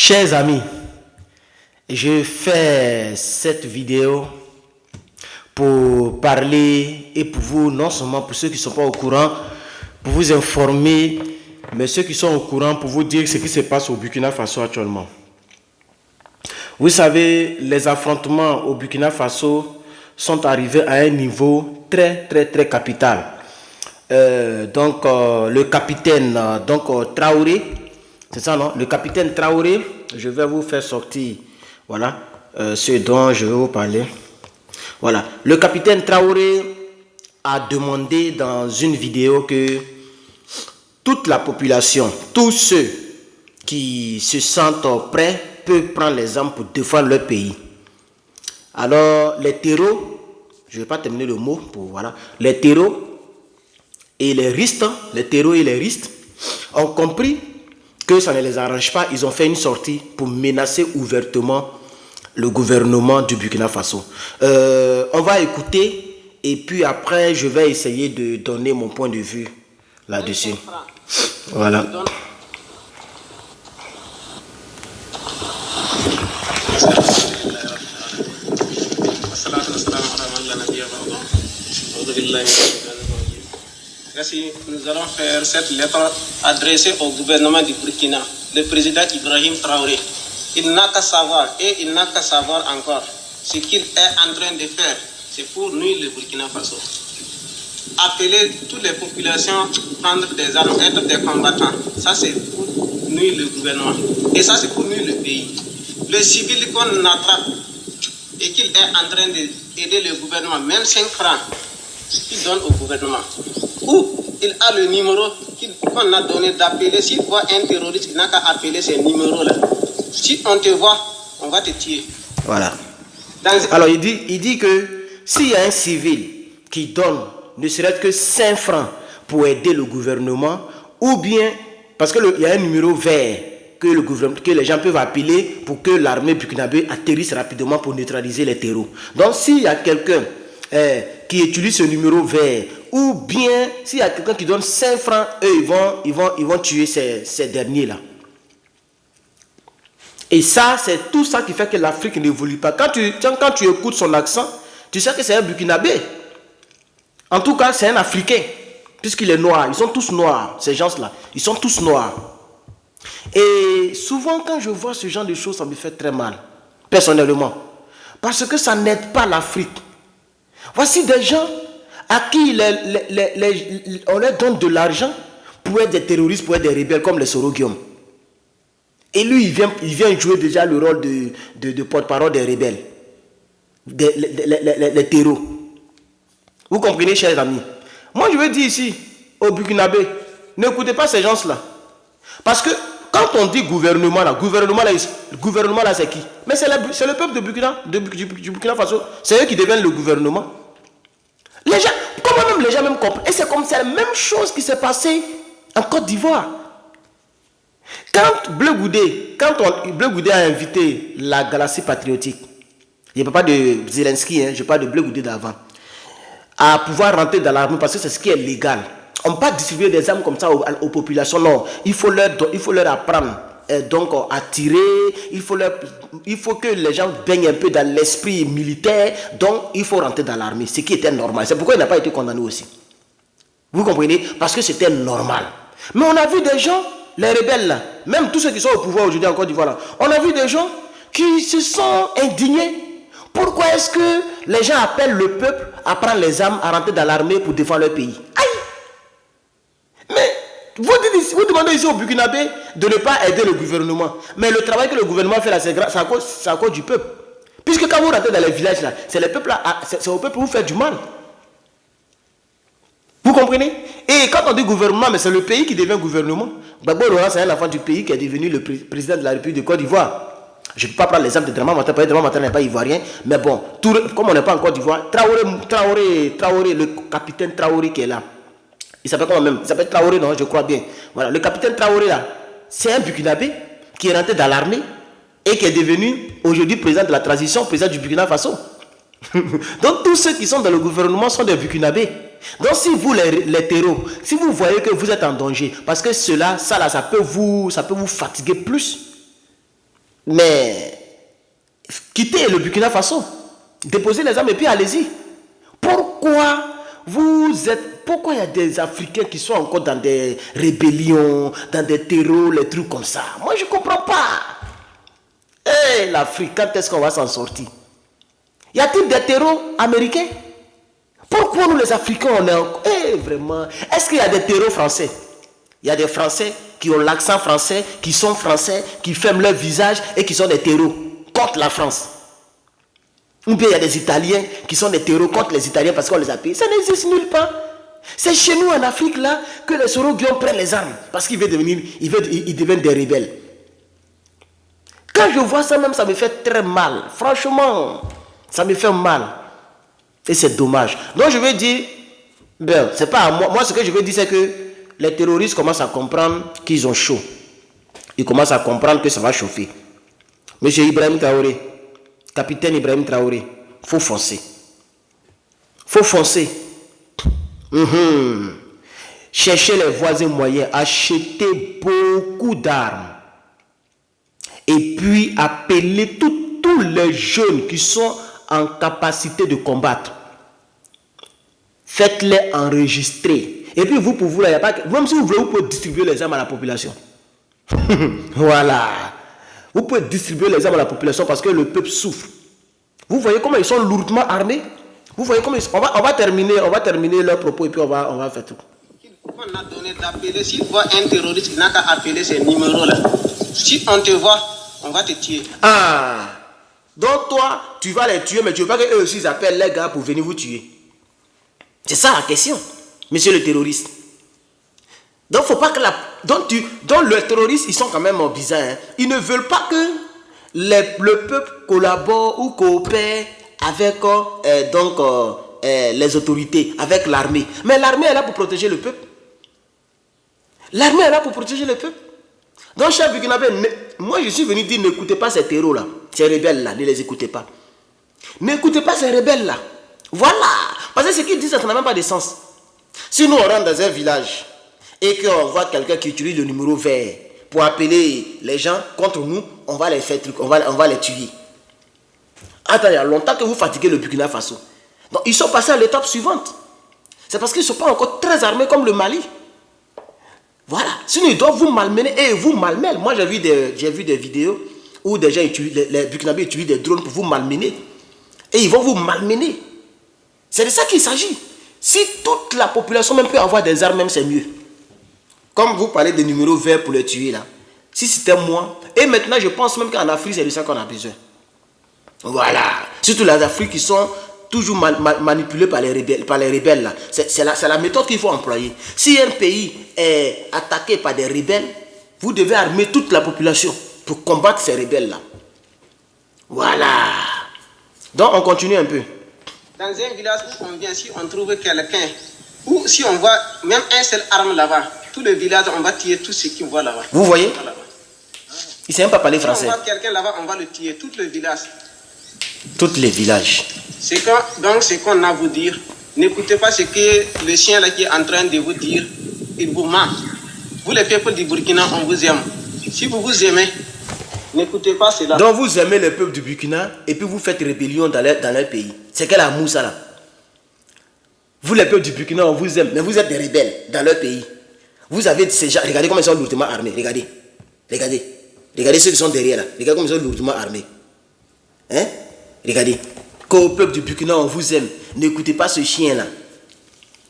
Chers amis, je fais cette vidéo pour parler et pour vous, non seulement pour ceux qui ne sont pas au courant, pour vous informer, mais ceux qui sont au courant pour vous dire ce qui se passe au Burkina Faso actuellement. Vous savez, les affrontements au Burkina Faso sont arrivés à un niveau très capital. Le capitaine Traoré, c'est ça non? Le capitaine Traoré, je vais vous faire sortir, voilà, ce dont je vais vous parler. Voilà, le capitaine Traoré a demandé dans une vidéo que toute la population, tous ceux qui se sentent prêts peuvent prendre les armes pour défendre leur pays. Alors, les terreaux, je ne vais pas terminer le mot, voilà, les terreaux et les ristes, ont compris que ça ne les arrange pas. Ils ont fait une sortie pour menacer ouvertement le gouvernement du Burkina Faso. On va écouter et puis après, je vais essayer de donner mon point de vue là-dessus. Voilà. Merci. Nous allons faire cette lettre adressée au gouvernement du Burkina, le président Ibrahim Traoré. Il n'a qu'à savoir, et il n'a qu'à savoir encore, ce qu'il est en train de faire, c'est pour nuire le Burkina Faso. Appeler toutes les populations à prendre des armes, être des combattants, ça c'est pour nuire le gouvernement. Et ça c'est pour nuire le pays. Le civil qu'on attrape et qu'il est en train d'aider le gouvernement, même 5 francs, qu'il donne au gouvernement. Ou il a le numéro qu'on a donné d'appeler. S'il voit un terroriste, il n'a qu'à appeler ces numéros-là. Si on te voit, on va te tuer. Voilà. Alors il dit que s'il y a un civil qui donne ne serait-ce que 5 francs pour aider le gouvernement, ou bien, parce qu'il y a un numéro vert que les gens peuvent appeler pour que l'armée burkinabé atterrisse rapidement pour neutraliser les terreaux. Donc s'il y a quelqu'un qui utilise ce numéro vert, ou bien s'il y a quelqu'un qui donne 5 francs, eux ils vont tuer ces derniers-là. Et ça, c'est tout ça qui fait que l'Afrique n'évolue pas. Quand tu écoutes son accent, tu sais que c'est un Burkinabé. En tout cas, c'est un Africain, puisqu'il est noir. Ils sont tous noirs, ces gens-là. Ils sont tous noirs. Et souvent, quand je vois ce genre de choses, ça me fait très mal, personnellement. Parce que ça n'aide pas l'Afrique. Voici des gens à qui on leur donne de l'argent pour être des terroristes, pour être des rebelles, comme les Soro-Guillaume. Et lui, il vient jouer déjà le rôle de porte-parole des rebelles, les terreaux. Vous comprenez, chers amis? Moi, je veux dire ici, au Burkinabé, n'écoutez pas ces gens-là. Parce que quand on dit gouvernement là, c'est qui? Mais c'est le peuple de Burkina, du Burkina Faso. C'est eux qui deviennent le gouvernement. Les gens, comment même les gens même comprennent? Et c'est comme c'est la même chose qui s'est passée en Côte d'Ivoire. Quand Bleu Goudé a invité la Galaxie patriotique, je ne parle pas de Zelensky, je parle de Bleu Goudé d'avant, à pouvoir rentrer dans l'armée parce que c'est ce qui est légal. On ne peut pas distribuer des armes comme ça aux populations, non. Il faut leur apprendre à tirer, il faut que les gens baignent un peu dans l'esprit militaire, donc il faut rentrer dans l'armée, ce qui était normal. C'est pourquoi il n'a pas été condamné aussi. Vous comprenez? Parce que c'était normal. Mais on a vu des gens, les rebelles là, même tous ceux qui sont au pouvoir aujourd'hui en Côte d'Ivoire là, on a vu des gens qui se sont indignés. Pourquoi est-ce que les gens appellent le peuple à prendre les armes, à rentrer dans l'armée pour défendre leur pays? Aïe! Mais vous demandez ici au Burkinabé de ne pas aider le gouvernement. Mais le travail que le gouvernement fait là, c'est à cause du peuple. Puisque quand vous rentrez dans les villages là, c'est le peuple là, c'est au peuple pour vous faire du mal. Vous comprenez? Et quand on dit gouvernement, mais c'est le pays qui devient gouvernement. Gbagbo Laurent, c'est un enfant du pays qui est devenu le président de la République de Côte d'Ivoire. Je ne peux pas prendre l'exemple de Draman Matin, parce que Draman Matin n'est pas ivoirien. Mais bon, comme on n'est pas en Côte d'Ivoire, Traoré, le capitaine Traoré qui est là. Il s'appelle comment même? Il s'appelle Traoré, non? Je crois bien. Voilà, le capitaine Traoré là, c'est un Burkinabé qui est rentré dans l'armée et qui est devenu aujourd'hui président de la transition, président du Burkina Faso. Donc tous ceux qui sont dans le gouvernement sont des Burkinabés. Donc si vous les terreaux, si vous voyez que vous êtes en danger, parce que ça peut vous fatiguer plus. Mais quittez le Burkina Faso, déposez les armes et puis allez-y. Pourquoi pourquoi il y a des Africains qui sont encore dans des rébellions, dans des terreaux, les trucs comme ça? Moi, je ne comprends pas. Hey, l'Afrique, quand est-ce qu'on va s'en sortir? Y a-t-il des terreaux américains? Pourquoi nous, les Africains, on est... vraiment... Est-ce qu'il y a des terreaux français? Il y a des Français qui ont l'accent français, qui sont français, qui ferment leur visage et qui sont des terreaux contre la France. Ou bien il y a des Italiens qui sont des terreaux contre les Italiens parce qu'on les a payés. Ça n'existe nulle part. C'est chez nous en Afrique là que les Soroguions prennent les armes parce qu'ils veulent devenir, ils deviennent des rebelles. Quand je vois ça même, ça me fait très mal. Franchement, ça me fait mal. Et c'est dommage. Donc je veux dire, ben, c'est pas à moi. Moi, ce que je veux dire, c'est que les terroristes commencent à comprendre qu'ils ont chaud. Ils commencent à comprendre que ça va chauffer. Monsieur Ibrahim Traoré, capitaine Ibrahim Traoré, faut foncer. Faut foncer. Cherchez les voisins moyens, achetez beaucoup d'armes. Et puis appelez tous les jeunes qui sont en capacité de combattre. Faites-les enregistrer. Et puis vous, pour vous, là, y a pas, même si vous voulez, vous pouvez distribuer les armes à la population. Voilà. Vous pouvez distribuer les armes à la population parce que le peuple souffre. Vous voyez comment ils sont lourdement armés. Vous voyez comment ils sont... on va terminer leurs propos et puis on va faire tout. On a donné d'appeler. S'il voit un terroriste, il n'a qu'à appeler ces numéros-là. Si on te voit, on va te tuer. Ah. Donc toi, tu vas les tuer, mais tu veux pas qu'eux aussi ils appellent les gars pour venir vous tuer. C'est ça la question, monsieur le terroriste. Donc faut pas que donc les terroristes, ils sont quand même bizarres. Hein. Ils ne veulent pas que le peuple collabore ou coopère avec les autorités, avec l'armée. Mais l'armée est là pour protéger le peuple. L'armée est là pour protéger le peuple. Donc, cher Burkinabé, moi je suis venu dire n'écoutez pas ces terreaux-là, ces rebelles-là, ne les écoutez pas. N'écoutez pas ces rebelles-là. Voilà. Parce que ce qu'ils disent, ça n'a même pas de sens. Si nous on rentre dans un village et qu'on voit quelqu'un qui utilise le numéro vert pour appeler les gens contre nous, on va les faire truc, on va les tuer. Attends, il y a longtemps que vous fatiguez le Burkina Faso. Donc, ils sont passés à l'étape suivante. C'est parce qu'ils ne sont pas encore très armés comme le Mali. Voilà. Sinon, ils doivent vous malmener et vous malmènent. Moi, j'ai vu des vidéos où des gens les Burkinabés utilisent des drones pour vous malmener. Et ils vont vous malmener. C'est de ça qu'il s'agit. Si toute la population même peut avoir des armes, même c'est mieux. Comme vous parlez des numéros verts pour les tuer là. Si c'était moi. Et maintenant, je pense même qu'en Afrique, c'est de ça qu'on a besoin. Voilà. Surtout les Afriques qui sont toujours manipulés par les rebelles là. C'est la méthode qu'il faut employer. Si un pays est attaqué par des rebelles, vous devez armer toute la population pour combattre ces rebelles là. Voilà. Donc on continue un peu. Dans un village où on vient, si on trouve quelqu'un, ou si on voit même un seul arme là-bas, tout le village, on va tuer tous ceux qui voient là-bas. Vous voyez? Il ne sait même pas parler français. Si on voit quelqu'un là-bas, on va le tuer, tout le village. Tous les villages. Donc, ce qu'on a à vous dire, n'écoutez pas ce que le chien là qui est en train de vous dire, il vous ment. Vous, les peuples du Burkina, on vous aime. Si vous vous aimez, n'écoutez pas cela. Donc, vous aimez le peuple du Burkina et puis vous faites rébellion dans leur pays. C'est quel amour ça là? Vous, les peuples du Burkina, on vous aime, mais vous êtes des rebelles dans leur pays. Vous avez ces gens, regardez comment ils sont lourdement armés. Regardez ceux qui sont derrière là. Regardez comment ils sont lourdement armés. Hein? Regardez, qu'au peuple du Burkina, on vous aime. N'écoutez pas ce chien-là.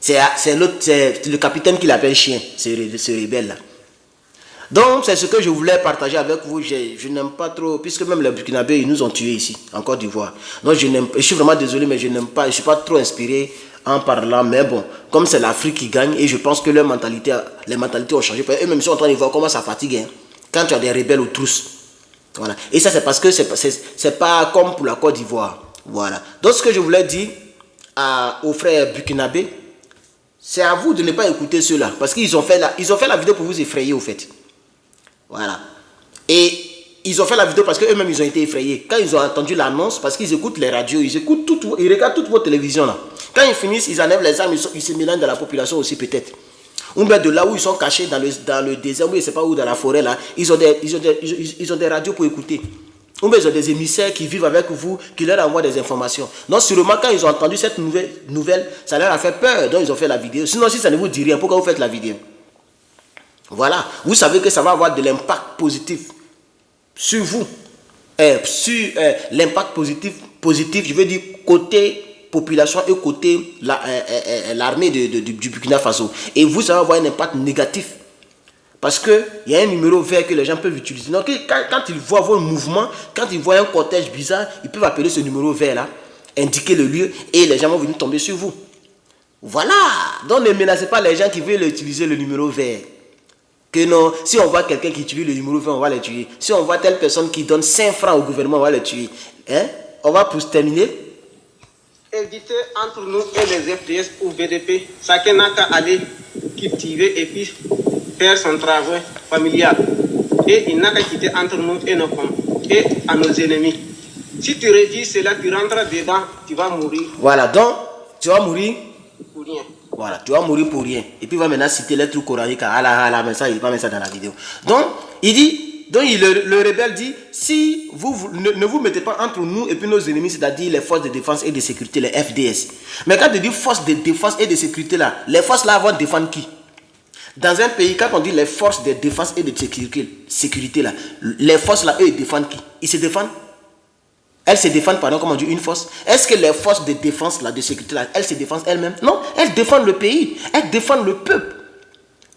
C'est le capitaine qui l'appelle chien, ce rebelle-là. Donc, c'est ce que je voulais partager avec vous. Je n'aime pas trop, puisque même les Burkinabés, ils nous ont tués ici, en Côte d'Ivoire. Donc, je suis vraiment désolé, mais je n'aime pas, je ne suis pas trop inspiré en parlant. Mais bon, comme c'est l'Afrique qui gagne, et je pense que les mentalités ont changé. Eux-mêmes, ils sont en train de voir comment ça fatigue. Hein, quand tu as des rebelles aux trousses. Voilà. Et ça, c'est parce que c'est pas comme pour la Côte d'Ivoire. Voilà. Donc, ce que je voulais dire aux frères burkinabés, c'est à vous de ne pas écouter ceux-là. Parce qu'ils ont fait la vidéo pour vous effrayer, au fait. Voilà. Et ils ont fait la vidéo parce qu'eux-mêmes, ils ont été effrayés. Quand ils ont entendu l'annonce, parce qu'ils écoutent les radios, ils regardent toutes vos télévisions, là. Quand ils finissent, ils enlèvent les armes, ils se mélangent dans la population aussi, peut-être. Ou bien de là où ils sont cachés dans le désert, ou je ne sais pas où, dans la forêt là, ils ont des radios pour écouter. Ou bien ils ont des émissaires qui vivent avec vous, qui leur envoient des informations. Donc sûrement quand ils ont entendu cette nouvelle, ça leur a fait peur, donc ils ont fait la vidéo. Sinon si ça ne vous dit rien, pourquoi vous faites la vidéo? Voilà, vous savez que ça va avoir de l'impact positif sur vous. Sur l'impact positif, je veux dire côté population et côté l'armée du Burkina Faso. Et vous, ça va avoir un impact négatif. Parce qu'il y a un numéro vert que les gens peuvent utiliser. Donc, quand ils voient vos mouvements, quand ils voient un cortège bizarre, ils peuvent appeler ce numéro vert-là, indiquer le lieu, et les gens vont venir tomber sur vous. Voilà. Donc, ne menacez pas les gens qui veulent utiliser le numéro vert. Que non, si on voit quelqu'un qui utilise le numéro vert, on va le tuer. Si on voit telle personne qui donne 5 francs au gouvernement, on va le tuer. Hein? On va pour se terminer. Éviter entre nous et les FDS ou VDP, chacun n'a qu'à aller cultiver et puis faire son travail familial. Et il n'a qu'à quitter entre nous et à nos ennemis. Si tu refuses cela, tu rentres dedans, tu vas mourir. Voilà, donc tu vas mourir pour rien. Voilà, tu vas mourir pour rien. Et puis il va maintenant citer les trucs coraniques. Mais ça, il ne va pas mettre ça dans la vidéo. Donc, il dit, le rebelle dit, si vous ne vous mettez pas entre nous et puis nos ennemis, c'est-à-dire les forces de défense et de sécurité, les FDS. Mais quand tu dis forces de défense et de sécurité là, les forces là vont défendre qui? Dans un pays, quand on dit les forces de défense et de sécurité là, les forces là, eux, ils défendent qui? Ils se défendent? Elles se défendent, pardon, comme on dit, une force. Est-ce que les forces de défense, là, de sécurité, là, elles se défendent elles-mêmes? Non, elles défendent le pays. Elles défendent le peuple.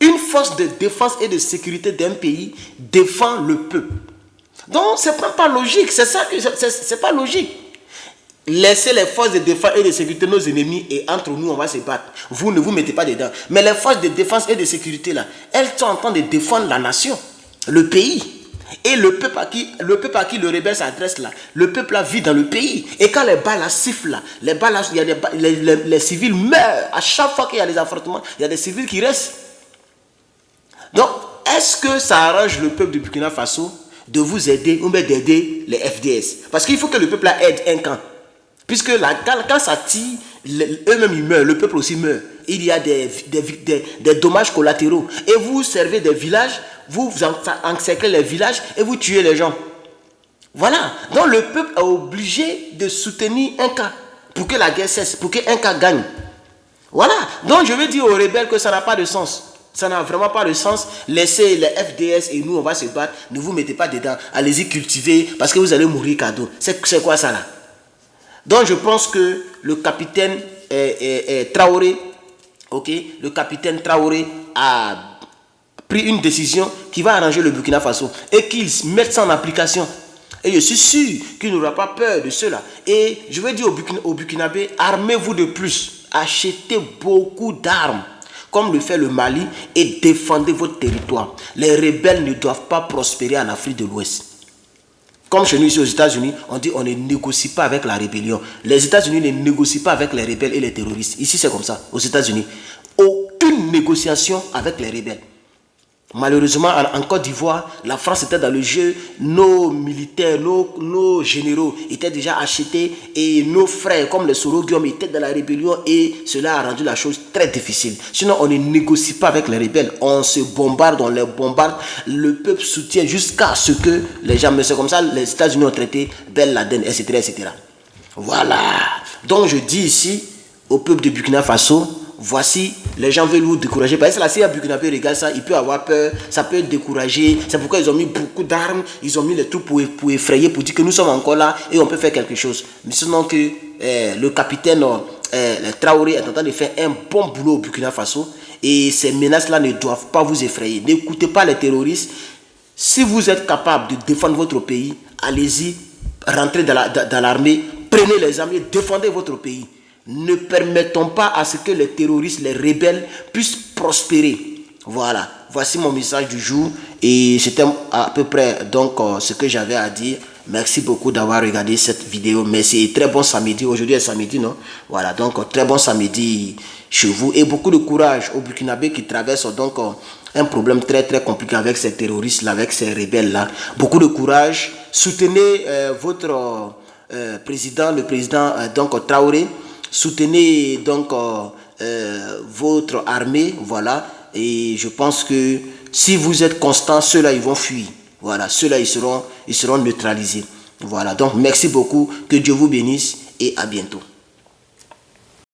Une force de défense et de sécurité d'un pays défend le peuple. Donc, ce n'est pas logique. C'est ça que c'est pas logique. Laissez les forces de défense et de sécurité nos ennemis et entre nous, on va se battre. Vous ne vous mettez pas dedans. Mais les forces de défense et de sécurité, là, elles sont en train de défendre la nation, le pays. Et le peuple à qui le rebelle s'adresse là, le peuple là vit dans le pays. Et quand les balles là sifflent là, les balles là, il y a les civils meurent. À chaque fois qu'il y a des affrontements, il y a des civils qui restent. Donc, est-ce que ça arrange le peuple du Burkina Faso de vous aider ou bien d'aider les FDS? Parce qu'il faut que le peuple là aide un camp. Puisque quand ça tire, eux-mêmes ils meurent, le peuple aussi meurt. Il y a des dommages collatéraux. Et vous servez des villages, vous encerclez les villages et vous tuez les gens. Voilà. Donc le peuple est obligé de soutenir un cas pour que la guerre cesse, pour qu'un cas gagne. Voilà. Donc je veux dire aux rebelles que ça n'a pas de sens. Ça n'a vraiment pas de sens. Laissez les FDS et nous on va se battre. Ne vous mettez pas dedans. Allez-y cultiver parce que vous allez mourir cadeau. C'est quoi ça là? Donc je pense que le capitaine Traoré, le capitaine Traoré a pris une décision qui va arranger le Burkina Faso et qu'il mette ça en application. Et je suis sûr qu'il n'aura pas peur de cela. Et je vais dire aux Burkinabés, armez-vous de plus. Achetez beaucoup d'armes, comme le fait le Mali, et défendez votre territoire. Les rebelles ne doivent pas prospérer en Afrique de l'Ouest. Comme chez nous ici aux États-Unis, on dit on ne négocie pas avec la rébellion. Les États-Unis ne négocient pas avec les rebelles et les terroristes. Ici c'est comme ça, aux États-Unis. Aucune négociation avec les rebelles. Malheureusement, en Côte d'Ivoire, la France était dans le jeu. Nos militaires, nos généraux étaient déjà achetés et nos frères, comme les Soro-Guillaume, étaient dans la rébellion et cela a rendu la chose très difficile. Sinon, on ne négocie pas avec les rebelles. On se bombarde, on les bombarde. Le peuple soutient jusqu'à ce que les gens... Mais c'est comme ça, les États-Unis ont traité Ben Laden, etc., etc. Voilà. Donc, je dis ici au peuple de Burkina Faso, voici, les gens veulent vous décourager. Parce que là, si un Burkinabé regarde ça, il peut avoir peur, ça peut décourager. C'est pourquoi ils ont mis beaucoup d'armes, ils ont mis les troupes pour effrayer, pour dire que nous sommes encore là et on peut faire quelque chose. Mais sinon que le capitaine Traoré est en train de faire un bon boulot au Burkina Faso et ces menaces-là ne doivent pas vous effrayer. N'écoutez pas les terroristes. Si vous êtes capable de défendre votre pays, allez-y, rentrez dans l'armée, prenez les armes et défendez votre pays. Ne permettons pas à ce que les terroristes, les rebelles puissent prospérer. Voilà, voici mon message du jour et c'était à peu près donc ce que j'avais à dire. Merci beaucoup d'avoir regardé cette vidéo. Merci, très bon samedi. Aujourd'hui est samedi, non? Voilà, donc très bon samedi chez vous et beaucoup de courage aux Burkinabés qui traversent donc un problème très très compliqué avec ces terroristes là, avec ces rebelles là. Beaucoup de courage. Soutenez votre président, le président donc Traoré. Soutenez donc votre armée, voilà, et je pense que si vous êtes constant, ceux-là ils vont fuir, voilà, ceux-là ils seront neutralisés. Voilà, donc merci beaucoup, que Dieu vous bénisse et à bientôt.